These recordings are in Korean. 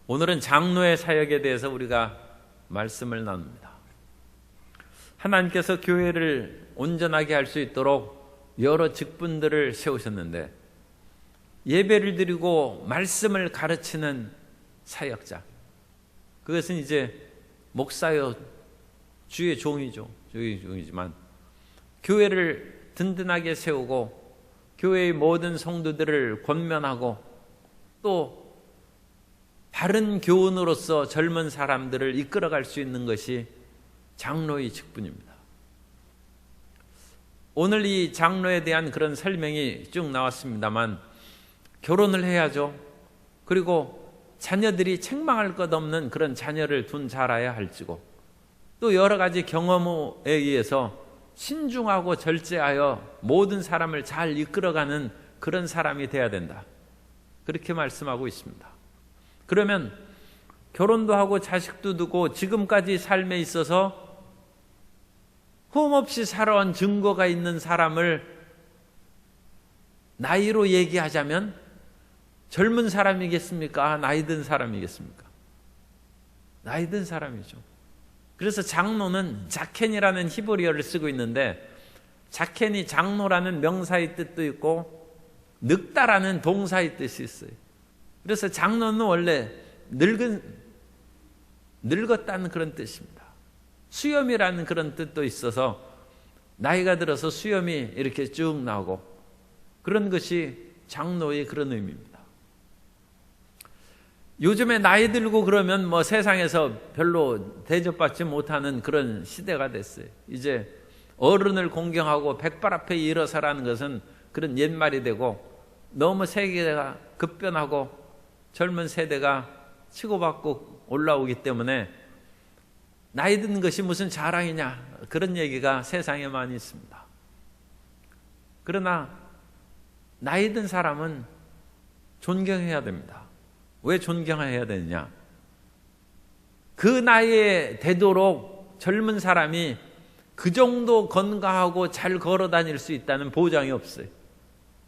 오늘은 장로의 사역에 대해서 우리가 말씀을 나눕니다. 하나님께서 교회를 온전하게 할 수 있도록 여러 직분들을 세우셨는데, 예배를 드리고 말씀을 가르치는 사역자, 그것은 이제 목사요, 주의 종이죠. 주의 종이지만 교회를 든든하게 세우고 교회의 모든 성도들을 권면하고 또 바른 교훈으로서 젊은 사람들을 이끌어갈 수 있는 것이 장로의 직분입니다. 오늘 이 장로에 대한 그런 설명이 쭉 나왔습니다만, 결혼을 해야죠. 그리고 자녀들이 책망할 것 없는 그런 자녀를 둔 자라야 할지고, 또 여러 가지 경험에 의해서 신중하고 절제하여 모든 사람을 잘 이끌어가는 그런 사람이 돼야 된다, 그렇게 말씀하고 있습니다. 그러면 결혼도 하고 자식도 두고 지금까지 삶에 있어서 흠없이 살아온 증거가 있는 사람을 나이로 얘기하자면 젊은 사람이겠습니까? 나이 든 사람이겠습니까? 나이 든 사람이죠. 그래서 장로는 자켄이라는 히브리어를 쓰고 있는데, 자켄이 장로라는 명사의 뜻도 있고 늙다라는 동사의 뜻이 있어요. 그래서 장로는 원래 늙었다는 그런 뜻입니다. 수염이라는 그런 뜻도 있어서 나이가 들어서 수염이 이렇게 쭉 나오고, 그런 것이 장로의 그런 의미입니다. 요즘에 나이 들고 그러면 뭐 세상에서 별로 대접받지 못하는 그런 시대가 됐어요. 이제 어른을 공경하고 백발 앞에 일어서라는 것은 그런 옛말이 되고, 너무 세계가 급변하고 젊은 세대가 치고받고 올라오기 때문에 나이 든 것이 무슨 자랑이냐, 그런 얘기가 세상에 많이 있습니다. 그러나 나이 든 사람은 존경해야 됩니다. 왜 존경해야 되느냐? 그 나이에 되도록 젊은 사람이 그 정도 건강하고 잘 걸어 다닐 수 있다는 보장이 없어요.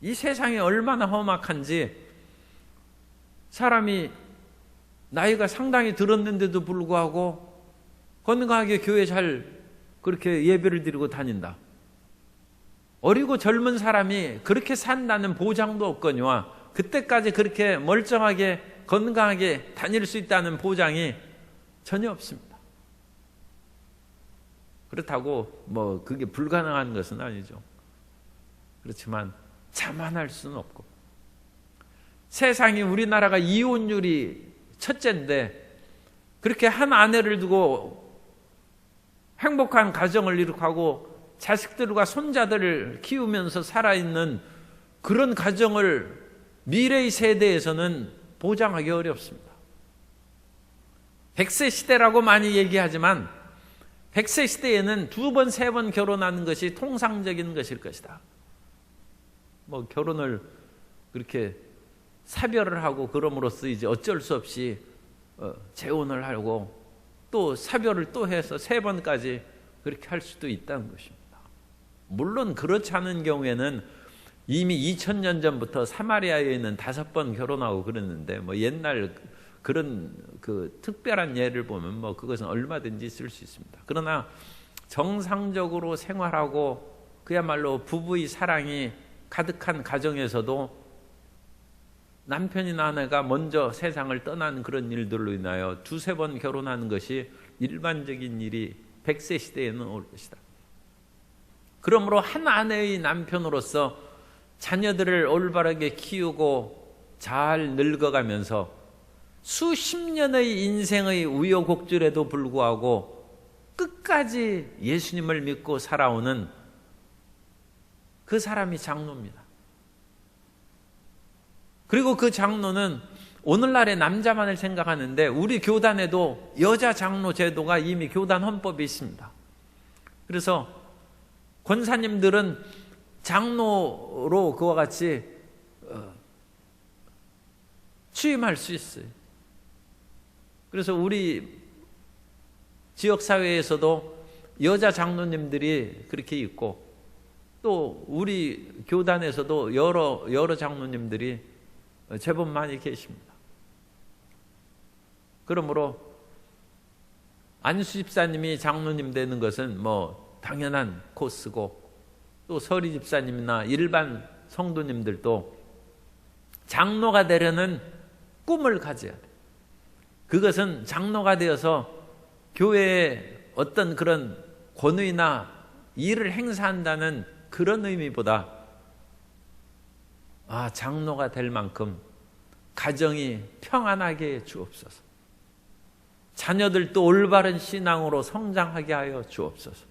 이 세상이 얼마나 험악한지, 사람이 나이가 상당히 들었는데도 불구하고 건강하게 교회 잘 그렇게 예배를 드리고 다닌다. 어리고 젊은 사람이 그렇게 산다는 보장도 없거니와 그때까지 그렇게 멀쩡하게 건강하게 다닐 수 있다는 보장이 전혀 없습니다. 그렇다고 뭐 그게 불가능한 것은 아니죠. 그렇지만 자만할 수는 없고, 세상이, 우리나라가 이혼율이 첫째인데 그렇게 한 아내를 두고 행복한 가정을 이룩하고 자식들과 손자들을 키우면서 살아있는 그런 가정을 미래의 세대에서는 보장하기 어렵습니다. 100세 시대라고 많이 얘기하지만 100세 시대에는 2번, 3번 결혼하는 것이 통상적인 것일 것이다. 뭐 결혼을 그렇게 사별을 하고 그럼으로써 이제 어쩔 수 없이 재혼을 하고 또 사별을 또 해서 3번까지 그렇게 할 수도 있다는 것입니다. 물론 그렇지 않은 경우에는 이미 2000년 전부터 사마리아에 있는 5번 결혼하고 그랬는데, 뭐 옛날 그런 그 특별한 예를 보면 뭐 그것은 얼마든지 쓸 수 있습니다. 그러나 정상적으로 생활하고 그야말로 부부의 사랑이 가득한 가정에서도 남편이나 아내가 먼저 세상을 떠나는 그런 일들로 인하여 2-3번 결혼하는 것이 일반적인 일이 100세 시대에는 올 것이다. 그러므로 한 아내의 남편으로서 자녀들을 올바르게 키우고 잘 늙어가면서 수십 년의 인생의 우여곡절에도 불구하고 끝까지 예수님을 믿고 살아오는 그 사람이 장로입니다. 그리고 그 장로는 오늘날의 남자만을 생각하는데, 우리 교단에도 여자 장로 제도가 이미 교단 헌법에 있습니다. 그래서 권사님들은 장로로 그와 같이 취임할 수 있어요. 그래서 우리 지역사회에서도 여자 장로님들이 그렇게 있고, 또 우리 교단에서도 여러 장로님들이 제법 많이 계십니다. 그러므로 안수 집사님이 장로님 되는 것은 뭐 당연한 코스고, 또 서리 집사님이나 일반 성도님들도 장로가 되려는 꿈을 가져야 돼. 그것은 장로가 되어서 교회에 어떤 그런 권위나 일을 행사한다는 그런 의미보다, 장로가 될 만큼 가정이 평안하게 해 주옵소서. 자녀들도 올바른 신앙으로 성장하게 하여 주옵소서.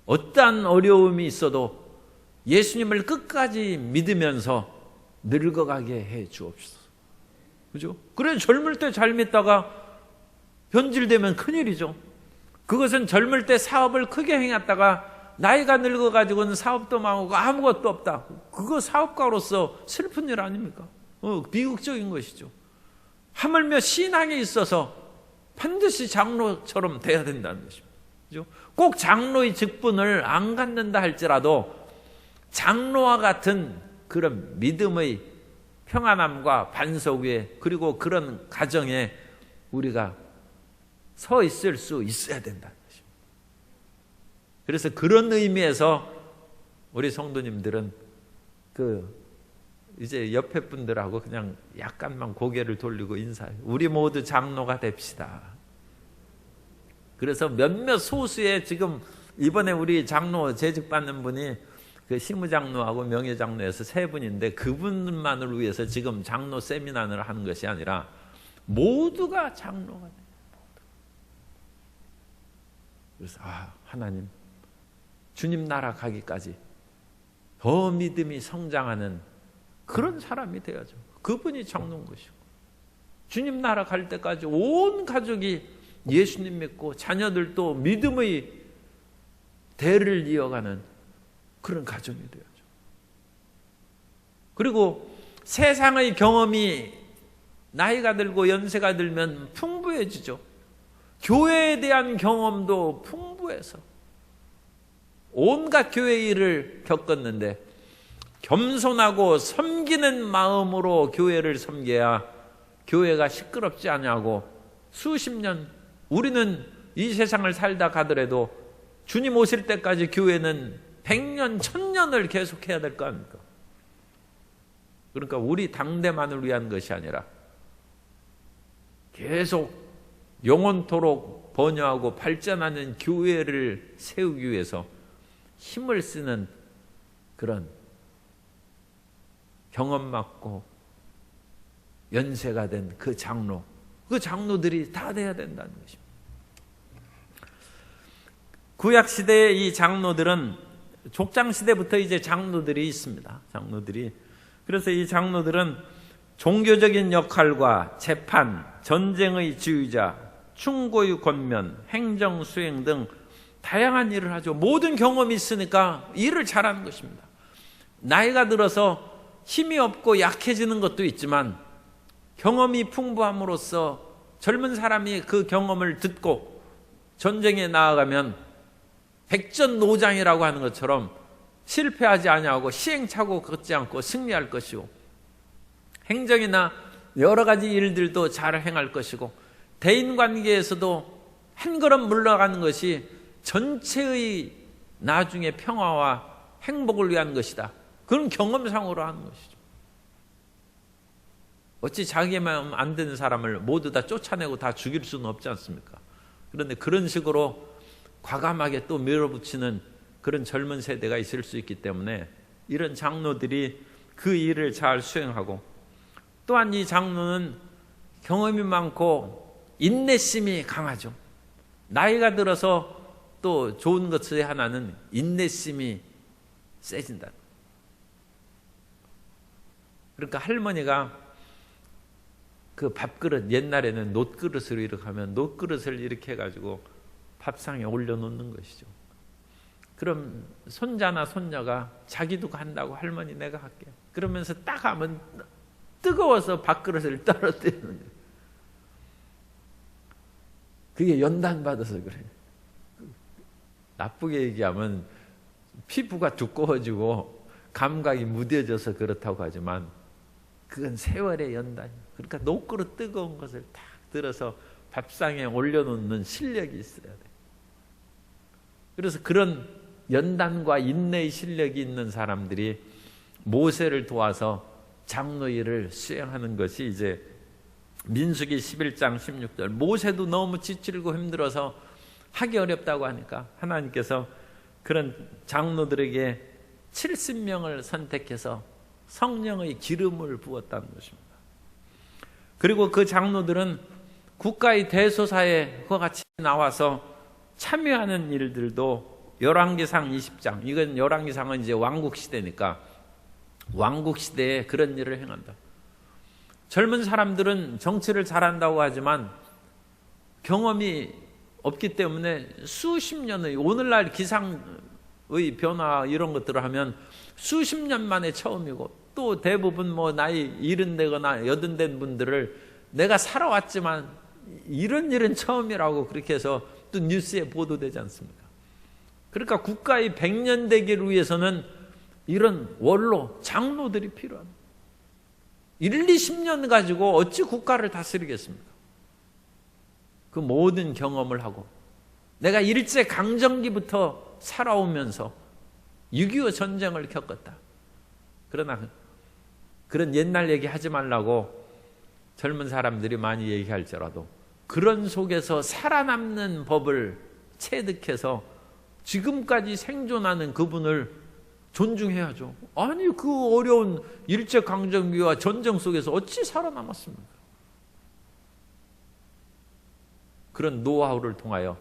어떠한 어려움이 있어도 예수님을 끝까지 믿으면서 늙어가게 해 주옵소서. 그죠? 그래, 젊을 때 잘 믿다가 변질되면 큰일이죠. 그것은 젊을 때 사업을 크게 행했다가 나이가 늙어가지고는 사업도 망하고 아무것도 없다. 그거 사업가로서 슬픈 일 아닙니까? 비극적인 것이죠. 하물며 신앙에 있어서 반드시 장로처럼 돼야 된다는 것입니다. 그죠? 꼭 장로의 직분을 안 갖는다 할지라도 장로와 같은 그런 믿음의 평안함과 반석 위에, 그리고 그런 가정에 우리가 서 있을 수 있어야 된다는 것입니다. 그래서 그런 의미에서 우리 성도님들은 이제 옆에 분들하고 그냥 약간만 고개를 돌리고 인사해요. 우리 모두 장로가 됩시다. 그래서 몇몇 소수의, 지금 이번에 우리 장로 재직받는 분이 그 시무장로하고 명예장로에서 세 분인데, 그분만을 위해서 지금 장로 세미나를 하는 것이 아니라 모두가 장로가 돼요. 그래서 하나님, 주님 나라 가기까지 더 믿음이 성장하는 그런 사람이 되어야죠. 그분이 장로인 것이고, 주님 나라 갈 때까지 온 가족이 예수님 믿고 자녀들도 믿음의 대를 이어가는 그런 가정이 되어야죠. 그리고 세상의 경험이 나이가 들고 연세가 들면 풍부해지죠. 교회에 대한 경험도 풍부해서 온갖 교회 일을 겪었는데, 겸손하고 섬기는 마음으로 교회를 섬겨야 교회가 시끄럽지 않냐고, 수십 년, 우리는 이 세상을 살다 가더라도 주님 오실 때까지 교회는 100년, 1000년을 계속해야 될 거 아닙니까? 그러니까 우리 당대만을 위한 것이 아니라 계속 영원토록 번영하고 발전하는 교회를 세우기 위해서 힘을 쓰는 그런 경험 많고 연세가 된 그 장로들이 다 돼야 된다는 것입니다. 구약시대의 이 장로들은, 족장시대부터 이제 장로들이 있습니다. 장로들이. 그래서 이 장로들은 종교적인 역할과 재판, 전쟁의 지휘자, 충고의 권면, 행정 수행 등 다양한 일을 하죠. 모든 경험이 있으니까 일을 잘하는 것입니다. 나이가 들어서 힘이 없고 약해지는 것도 있지만 경험이 풍부함으로써 젊은 사람이 그 경험을 듣고 전쟁에 나아가면 백전노장이라고 하는 것처럼 실패하지 아니하고 시행착오 걷지 않고 승리할 것이고, 행정이나 여러 가지 일들도 잘 행할 것이고, 대인관계에서도 한 걸음 물러가는 것이 전체의 나중의 평화와 행복을 위한 것이다. 그런 경험상으로 하는 것이죠. 어찌 자기 마음 안 드는 사람을 모두 다 쫓아내고 다 죽일 수는 없지 않습니까? 그런데 그런 식으로 과감하게 또 밀어붙이는 그런 젊은 세대가 있을 수 있기 때문에 이런 장로들이 그 일을 잘 수행하고, 또한 이 장로는 경험이 많고 인내심이 강하죠. 나이가 들어서 또 좋은 것 중에 하나는 인내심이 세진다. 그러니까 할머니가 그 밥그릇, 옛날에는 놋그릇으로 이렇게 하면 놋그릇을 이렇게 해가지고 밥상에 올려놓는 것이죠. 그럼 손자나 손녀가 자기도 간다고, 할머니 내가 할게요. 그러면서 딱 하면 뜨거워서 밥그릇을 떨어뜨리는 거예요. 그게 연단받아서 그래요. 나쁘게 얘기하면 피부가 두꺼워지고 감각이 무뎌져서 그렇다고 하지만 그건 세월의 연단이에요. 그러니까 녹그릇 뜨거운 것을 탁 들어서 밥상에 올려놓는 실력이 있어야 돼. 그래서 그런 연단과 인내의 실력이 있는 사람들이 모세를 도와서 장로 일을 수행하는 것이 이제 민수기 11장 16절. 모세도 너무 지치고 힘들어서 하기 어렵다고 하니까 하나님께서 그런 장로들에게 70명을 선택해서 성령의 기름을 부었다는 것입니다. 그리고 그 장로들은 국가의 대소사에 그와 같이 나와서 참여하는 일들도 열왕기상 20장, 이건 열왕기상은 이제 왕국 시대니까 왕국 시대에 그런 일을 행한다. 젊은 사람들은 정치를 잘한다고 하지만 경험이 없기 때문에 수십 년의, 오늘날 기상의 변화 이런 것들을 하면 수십 년 만에 처음이고, 또 대부분 뭐 나이 70 되거나 80 된 분들을 내가 살아왔지만 이런 일은 처음이라고 그렇게 해서 또 뉴스에 보도되지 않습니까? 그러니까 국가의 100년 되기를 위해서는 이런 원로, 장로들이 필요합니다. 1, 20년 가지고 어찌 국가를 다스리겠습니까? 그 모든 경험을 하고, 내가 일제강점기부터 살아오면서 6.25 전쟁을 겪었다. 그러나 그런 옛날 얘기 하지 말라고 젊은 사람들이 많이 얘기할지라도 그런 속에서 살아남는 법을 체득해서 지금까지 생존하는 그분을 존중해야죠. 아니, 그 어려운 일제강점기와 전쟁 속에서 어찌 살아남았습니까? 그런 노하우를 통하여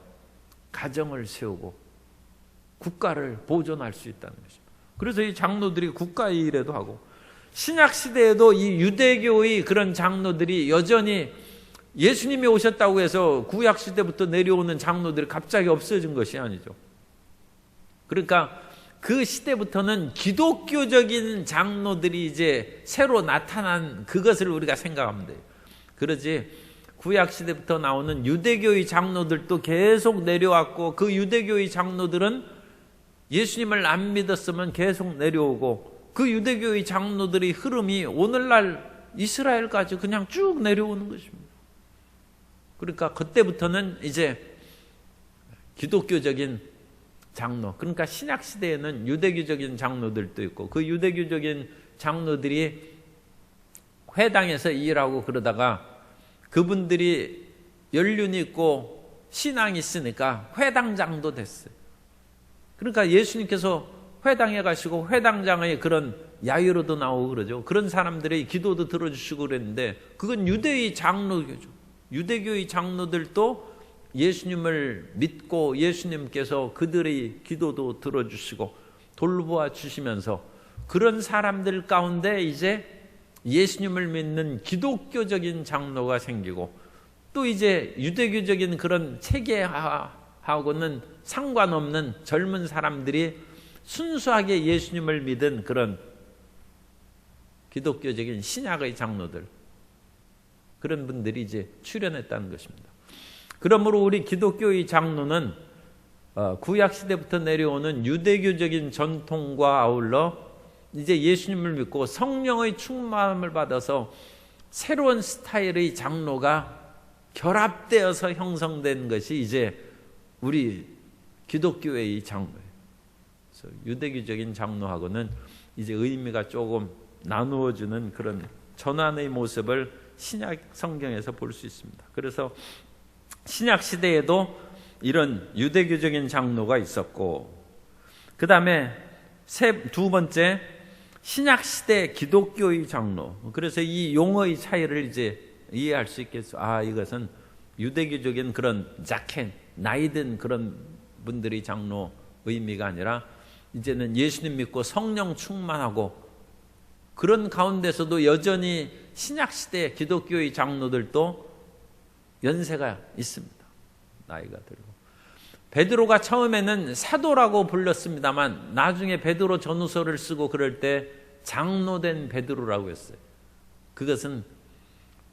가정을 세우고 국가를 보존할 수 있다는 것입니다. 그래서 이 장로들이 국가의 일에도 하고, 신약시대에도 이 유대교의 그런 장로들이 여전히 예수님이 오셨다고 해서 구약시대부터 내려오는 장로들이 갑자기 없어진 것이 아니죠. 그러니까 그 시대부터는 기독교적인 장로들이 이제 새로 나타난 그것을 우리가 생각하면 돼요. 그러지 구약시대부터 나오는 유대교의 장로들도 계속 내려왔고, 그 유대교의 장로들은 예수님을 안 믿었으면 계속 내려오고, 그 유대교의 장로들의 흐름이 오늘날 이스라엘까지 그냥 쭉 내려오는 것입니다. 그러니까 그때부터는 이제 기독교적인 장로, 그러니까 신약시대에는 유대교적인 장로들도 있고, 그 유대교적인 장로들이 회당에서 일하고 그러다가 그분들이 연륜이 있고 신앙이 있으니까 회당장도 됐어요. 그러니까 예수님께서 회당에 가시고 회당장의 그런 야유로도 나오고 그러죠. 그런 사람들의 기도도 들어주시고 그랬는데, 그건 유대의 장로교죠. 유대교의 장로들도 예수님을 믿고 예수님께서 그들의 기도도 들어주시고 돌보아 주시면서 그런 사람들 가운데 이제 예수님을 믿는 기독교적인 장로가 생기고, 또 이제 유대교적인 그런 체계하고는 상관없는 젊은 사람들이 순수하게 예수님을 믿은 그런 기독교적인 신약의 장로들, 그런 분들이 이제 출현했다는 것입니다. 그러므로 우리 기독교의 장로는 구약시대부터 내려오는 유대교적인 전통과 아울러 이제 예수님을 믿고 성령의 충만함을 받아서 새로운 스타일의 장로가 결합되어서 형성된 것이 이제 우리 기독교의 장로예요. 그래서 유대교적인 장로하고는 이제 의미가 조금 나누어주는 그런 전환의 모습을 신약 성경에서 볼 수 있습니다. 그래서 신약 시대에도 이런 유대교적인 장로가 있었고, 그 다음에 두 번째, 신약 시대 기독교의 장로. 그래서 이 용어의 차이를 이제 이해할 수 있겠죠. 아, 이것은 유대교적인 그런 자켄, 나이든 그런 분들이 장로 의미가 아니라 이제는 예수님 믿고 성령 충만하고, 그런 가운데서도 여전히 신약시대 기독교의 장로들도 연세가 있습니다. 나이가 들고. 베드로가 처음에는 사도라고 불렀습니다만 나중에 베드로 전후서를 쓰고 그럴 때 장로된 베드로라고 했어요. 그것은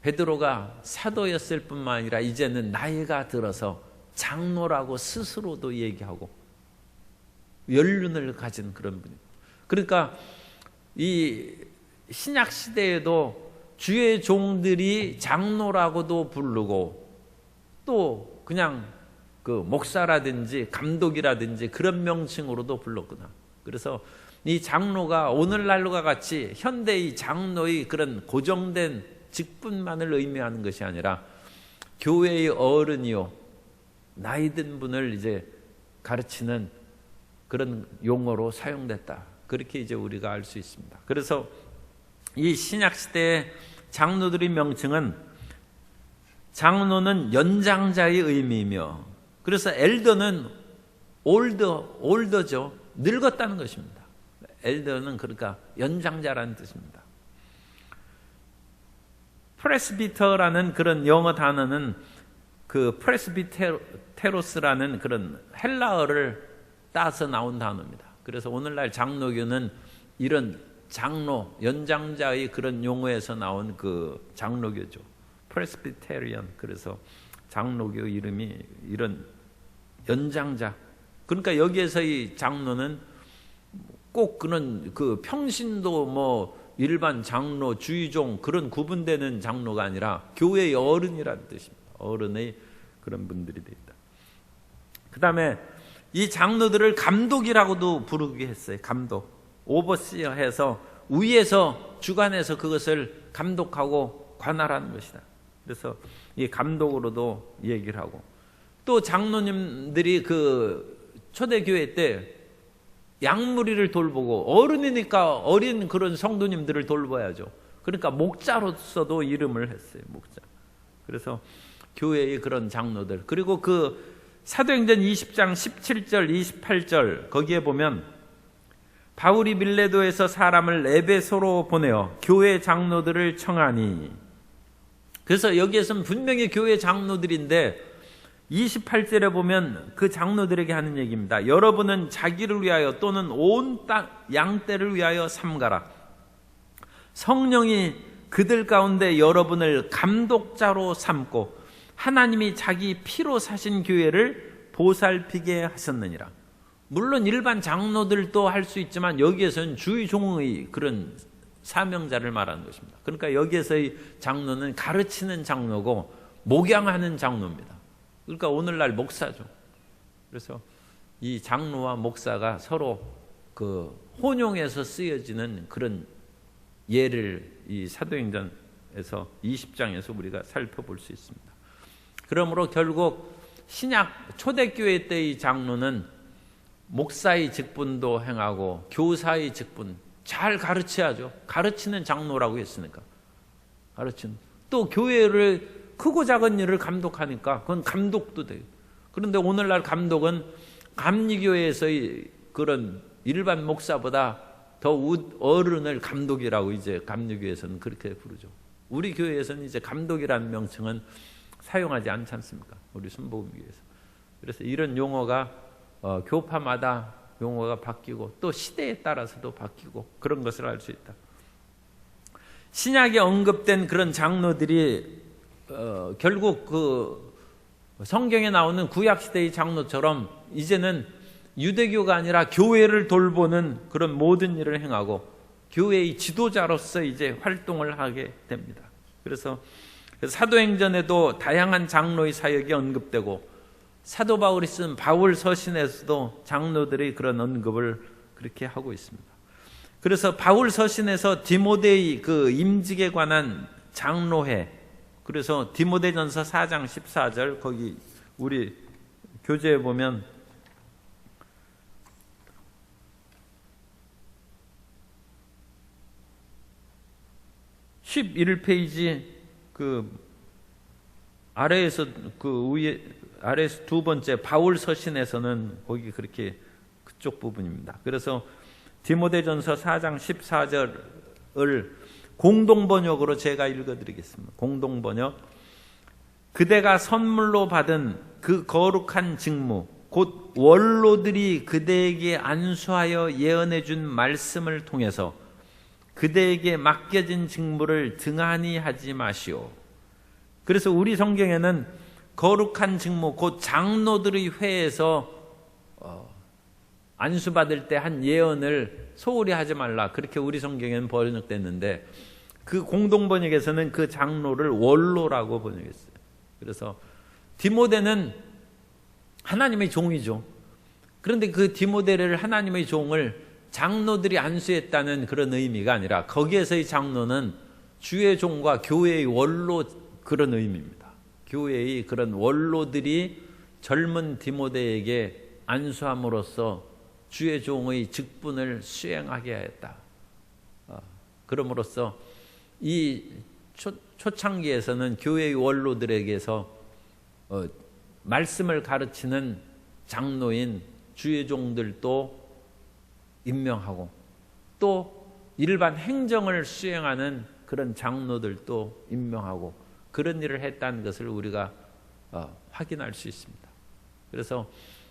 베드로가 사도였을 뿐만 아니라 이제는 나이가 들어서 장로라고 스스로도 얘기하고 연륜을 가진 그런 분입니다. 그러니까 이 신약 시대에도 주의 종들이 장로라고도 부르고 또 그냥 그 목사라든지 감독이라든지 그런 명칭으로도 불렀구나. 그래서 이 장로가 오늘날과 같이 현대의 장로의 그런 고정된 직분만을 의미하는 것이 아니라 교회의 어른이요 나이 든 분을 이제 가르치는 그런 용어로 사용됐다. 그렇게 이제 우리가 알 수 있습니다. 그래서 이 신약 시대의 장로들의 명칭은 장로는 연장자의 의미이며 그래서 엘더는 올더죠. 늙었다는 것입니다. 엘더는 그러니까 연장자라는 뜻입니다. 프레스비터라는 그런 영어 단어는 그 프레스비테로스라는 그런 헬라어를 따서 나온 단어입니다. 그래서 오늘날 장로교는 이런 장로, 연장자의 그런 용어에서 나온 그 장로교죠. 프레스비테리언. 그래서 장로교 이름이 이런 연장자. 그러니까 여기에서 이 장로는 꼭 그런 그 평신도 뭐 일반 장로, 주의종 그런 구분되는 장로가 아니라 교회의 어른이라는 뜻입니다. 어른의 그런 분들이 되어 있다. 그 다음에 이 장로들을 감독이라고도 부르게 했어요. 감독. 오버시어 해서 위에서 주관해서 그것을 감독하고 관할하는 것이다. 그래서 이 감독으로도 얘기를 하고 또 장로님들이 그 초대교회 때 양무리를 돌보고 어른이니까 어린 그런 성도님들을 돌봐야죠. 그러니까 목자로서도 이름을 했어요. 목자. 그래서 교회의 그런 장로들 그리고 그 사도행전 20장 17절 28절 거기에 보면 바울이 밀레도에서 사람을 에베소로 보내어 교회 장로들을 청하니 그래서 여기에서는 분명히 교회 장로들인데 28절에 보면 그 장로들에게 하는 얘기입니다. 여러분은 자기를 위하여 또는 온 양떼를 위하여 삼가라. 성령이 그들 가운데 여러분을 감독자로 삼고 하나님이 자기 피로 사신 교회를 보살피게 하셨느니라. 물론 일반 장로들도 할 수 있지만 여기에서는 주의종의 그런 사명자를 말하는 것입니다. 그러니까 여기에서의 장로는 가르치는 장로고 목양하는 장로입니다. 그러니까 오늘날 목사죠. 그래서 이 장로와 목사가 서로 그 혼용해서 쓰여지는 그런 예를 이 사도행전에서 20장에서 우리가 살펴볼 수 있습니다. 그러므로 결국 신약 초대교회 때의 장로는 목사의 직분도 행하고 교사의 직분 잘 가르쳐야죠. 가르치는 장로라고 했으니까 가르치는 또 교회를 크고 작은 일을 감독하니까 그건 감독도 돼요. 그런데 오늘날 감독은 감리교회에서의 그런 일반 목사보다 더 어른을 감독이라고 이제 감리교회에서는 그렇게 부르죠. 우리 교회에서는 이제 감독이라는 명칭은 사용하지 않지 않습니까? 우리 순복음교회에서. 그래서 이런 용어가 교파마다 용어가 바뀌고 또 시대에 따라서도 바뀌고 그런 것을 알 수 있다. 신약에 언급된 그런 장로들이 결국 그 성경에 나오는 구약시대의 장로처럼 이제는 유대교가 아니라 교회를 돌보는 그런 모든 일을 행하고 교회의 지도자로서 이제 활동을 하게 됩니다. 그래서 사도행전에도 다양한 장로의 사역이 언급되고 사도 바울이 쓴 바울 서신에서도 장로들의 그런 언급을 그렇게 하고 있습니다. 그래서 바울 서신에서 디모데의 그 임직에 관한 장로회 그래서 디모데전서 4장 14절 거기 우리 교재에 보면 (11페이지) 그 아래에서 그 위에 아래에서 두 번째 바울 서신에서는 거기 그렇게 그쪽 부분입니다. 그래서 디모데전서 4장 14절을 공동번역으로 제가 읽어드리겠습니다. 공동번역. 그대가 선물로 받은 그 거룩한 직무 곧 원로들이 그대에게 안수하여 예언해 준 말씀을 통해서 그대에게 맡겨진 직무를 등한히 하지 마시오. 그래서 우리 성경에는 거룩한 직무 곧 장로들의 회에서 안수받을 때 한 예언을 소홀히 하지 말라 그렇게 우리 성경에는 번역됐는데 그 공동 번역에서는 그 장로를 원로라고 번역했어요. 그래서 디모데는 하나님의 종이죠. 그런데 그 디모데를 하나님의 종을 장로들이 안수했다는 그런 의미가 아니라 거기에서의 장로는 주의 종과 교회의 원로, 그런 의미입니다. 교회의 그런 원로들이 젊은 디모데에게 안수함으로써 주의 종의 직분을 수행하게 하였다. 그럼으로써 이 초창기에서는 교회의 원로들에게서 말씀을 가르치는 장로인 주의 종들도 임명하고, 또 일반 행정을 수행하는 그런 장로들도 임명하고, 그런 일을 했다는 것을 우리가 확인할 수 있습니다. 그래서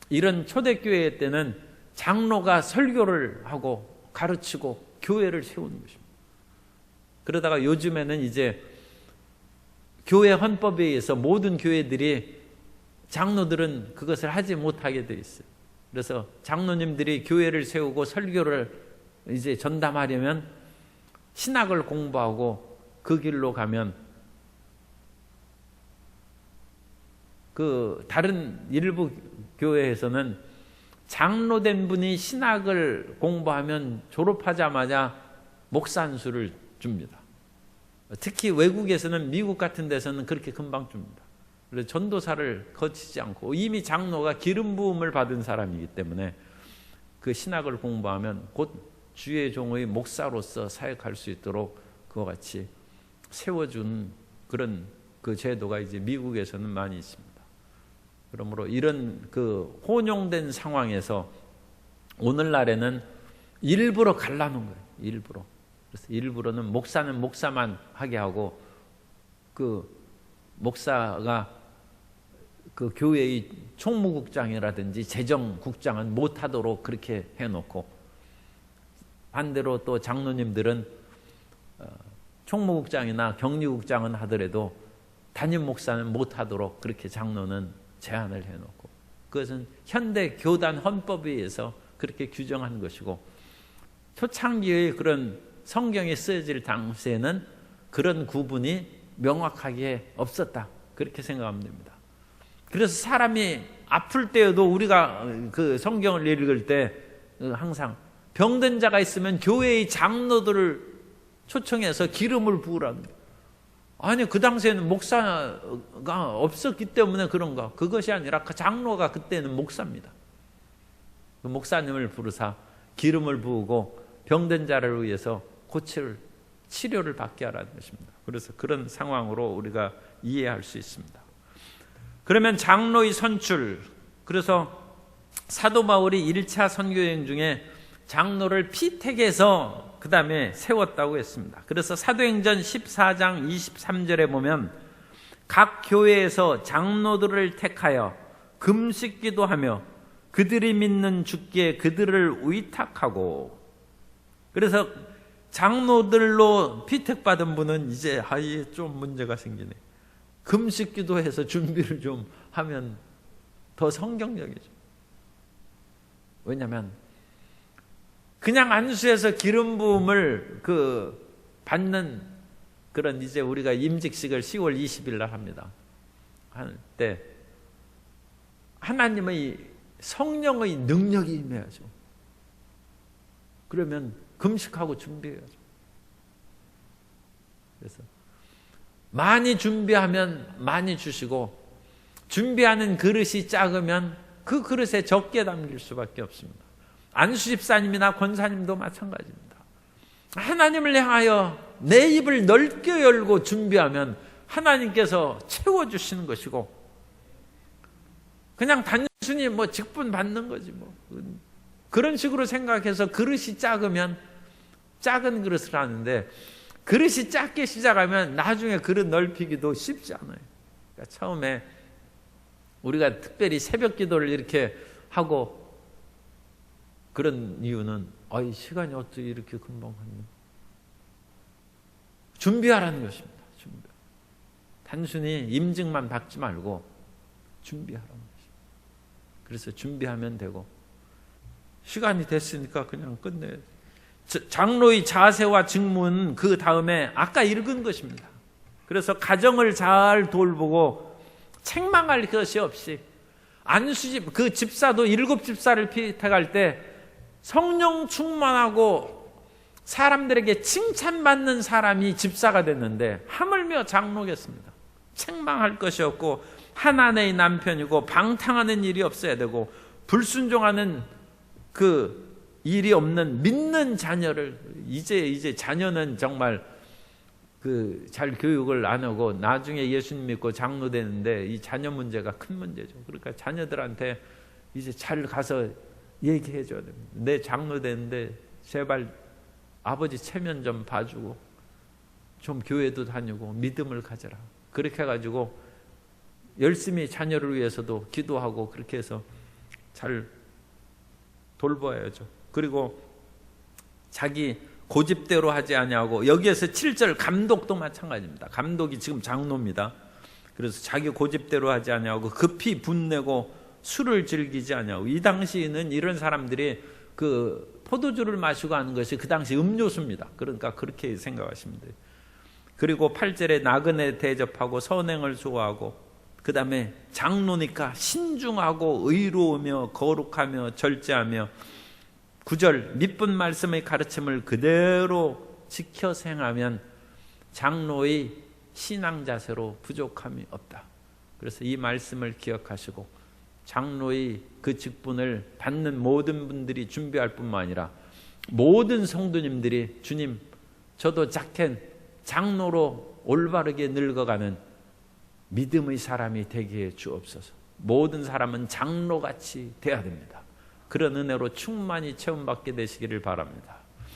이런 초대교회 때는 장로가 설교를 하고 가르치고 교회를 세우는 것입니다. 그러다가 요즘에는 이제 교회 헌법에 의해서 모든 교회들이 장로들은 그것을 하지 못하게 돼 있어요. 그래서 장로님들이 교회를 세우고 설교를 이제 전담하려면 신학을 공부하고 그 길로 가면, 그 다른 일부 교회에서는 장로된 분이 신학을 공부하면 졸업하자마자 목사 안수를 줍니다. 특히 외국에서는, 미국 같은 데서는 그렇게 금방 줍니다. 그래서 전도사를 거치지 않고 이미 장로가 기름 부음을 받은 사람이기 때문에 그 신학을 공부하면 곧 주의 종의 목사로서 사역할 수 있도록 그와 같이 세워준 그런 그 제도가 이제 미국에서는 많이 있습니다. 그러므로 이런 그 혼용된 상황에서 오늘날에는 일부러 갈라놓은 거예요. 일부러. 그래서 일부러는 목사는 목사만 하게 하고, 그 목사가 그 교회의 총무국장이라든지 재정국장은 못하도록 그렇게 해놓고, 반대로 또 장로님들은 총무국장이나 격리국장은 하더라도 담임 목사는 못하도록 그렇게 장로는 제한을 해놓고, 그것은 현대 교단 헌법에 의해서 그렇게 규정한 것이고, 초창기의 그런 성경이 쓰여질 당시에는 그런 구분이 명확하게 없었다, 그렇게 생각하면 됩니다. 그래서 사람이 아플 때에도 우리가 그 성경을 읽을 때 항상 병든 자가 있으면 교회의 장로들을 초청해서 기름을 부으라는 거예요. 아니, 그 당시에는 목사가 없었기 때문에 그런가? 그것이 아니라 그 장로가 그때는 목사입니다. 그 목사님을 부르사 기름을 부으고 병든 자를 위해서 치료를 받게 하라는 것입니다. 그래서 그런 상황으로 우리가 이해할 수 있습니다. 그러면 장로의 선출, 그래서 사도 바울이 1차 선교여행 중에 장로를 피택해서 그 다음에 세웠다고 했습니다. 그래서 사도행전 14장 23절에 보면 각 교회에서 장로들을 택하여 금식기도 하며 그들이 믿는 주께 그들을 위탁하고, 그래서 장로들로 피택받은 분은 이제 아예 좀 문제가 생기네. 금식기도 해서 준비를 좀 하면 더 성경적이죠. 왜냐하면 그냥 안수해서 기름 부음을 받는 그런, 이제 우리가 임직식을 10월 20일 날 합니다. 할 때 하나님의 성령의 능력이 임해야죠. 그러면 금식하고 준비해야죠. 그래서 많이 준비하면 많이 주시고, 준비하는 그릇이 작으면 그 그릇에 적게 담길 수밖에 없습니다. 안수집사님이나 권사님도 마찬가지입니다. 하나님을 향하여 내 입을 넓게 열고 준비하면 하나님께서 채워주시는 것이고, 그냥 단순히 직분 받는 거지 그런 식으로 생각해서 그릇이 작으면 작은 그릇을 하는데, 그릇이 작게 시작하면 나중에 그릇 넓히기도 쉽지 않아요. 그러니까 처음에 우리가 특별히 새벽 기도를 이렇게 하고 그런 이유는, 시간이 어떻게 이렇게 금방 갔나? 준비하라는 것입니다. 준비. 단순히 임직만 받지 말고 준비하라는 것입니다. 그래서 준비하면 되고, 시간이 됐으니까 그냥 끝내야 돼. 장로의 자세와 직무는 그 다음에 아까 읽은 것입니다. 그래서 가정을 잘 돌보고 책망할 것이 없이, 안수집 그 집사도 7 집사를 피택할 때 성령 충만하고 사람들에게 칭찬받는 사람이 집사가 됐는데 하물며 장로겠습니다. 책망할 것이 없고 하나님의 남편이고 방탕하는 일이 없어야 되고 불순종하는 그 일이 없는 믿는 자녀를, 이제 자녀는 정말 그 잘 교육을 안 하고 나중에 예수님 믿고 장로 되는데 이 자녀 문제가 큰 문제죠. 그러니까 자녀들한테 이제 잘 가서 얘기해 줘야 됩니다. 내 장로 되는데 제발 아버지 체면 좀 봐주고 좀 교회도 다니고 믿음을 가져라. 그렇게 해가지고 열심히 자녀를 위해서도 기도하고 그렇게 해서 잘 돌봐야죠. 그리고 자기 고집대로 하지 아니하고, 여기에서 7절 감독도 마찬가지입니다. 감독이 지금 장로입니다. 그래서 자기 고집대로 하지 아니하고 급히 분내고 술을 즐기지 아니하고, 이 당시에는 이런 사람들이 그 포도주를 마시고 하는 것이 그 당시 음료수입니다. 그러니까 그렇게 생각하시면 돼요. 그리고 8절에 나그네 대접하고 선행을 좋아하고, 그 다음에 장로니까 신중하고 의로우며 거룩하며 절제하며, 9절 믿은 말씀의 가르침을 그대로 지켜 행하면 장로의 신앙 자세로 부족함이 없다. 그래서 이 말씀을 기억하시고 장로의 그 직분을 받는 모든 분들이 준비할 뿐만 아니라 모든 성도님들이 주님, 저도 작겐 장로로 올바르게 늙어가는 믿음의 사람이 되게 해 주옵소서. 모든 사람은 장로같이 돼야 됩니다. 그런 은혜로 충만히 체험받게 되시기를 바랍니다.